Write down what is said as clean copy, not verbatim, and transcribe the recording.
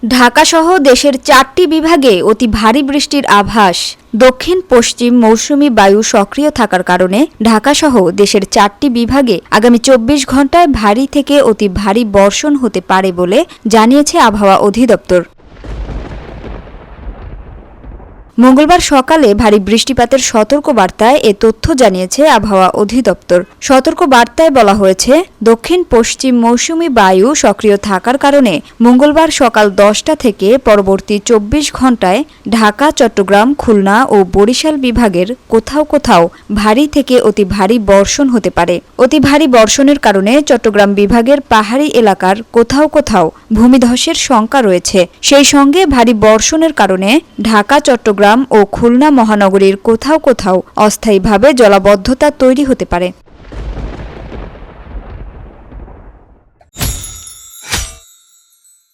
ঢাকাসহ দেশের ৪টি বিভাগে অতি ভারী বৃষ্টির আভাস। দক্ষিণ পশ্চিম মৌসুমি বায়ু সক্রিয় থাকার কারণে ঢাকাসহ দেশের ৪টি বিভাগে আগামী ২৪ ঘণ্টায় ভারী থেকে অতি ভারী বর্ষণ হতে পারে বলে জানিয়েছে আবহাওয়া অধিদপ্তর। মঙ্গলবার সকালে ভারী বৃষ্টিপাতের সতর্কবার্তায় এ তথ্য জানিয়েছে আবহাওয়া অধিদপ্তর। সতর্কবার্তায় বলা হয়েছে, দক্ষিণ পশ্চিম মৌসুমি বায়ু সক্রিয় থাকার কারণে মঙ্গলবার সকাল ১০টা থেকে পরবর্তী ২৪ ঘণ্টায় ঢাকা, চট্টগ্রাম, খুলনা ও বরিশাল বিভাগের কোথাও কোথাও ভারী থেকে অতি ভারী বর্ষণ হতে পারে। অতি ভারী বর্ষণের কারণে চট্টগ্রাম বিভাগের পাহাড়ি এলাকার কোথাও কোথাও ভূমিধসের শঙ্কা রয়েছে। সেই সঙ্গে ভারী বর্ষণের কারণে ঢাকা, চট্টগ্রাম ও খুলনা মহানগরীর কোথাও কোথাও অস্থায়ীভাবে জলাবদ্ধতা তৈরি হতে পারে।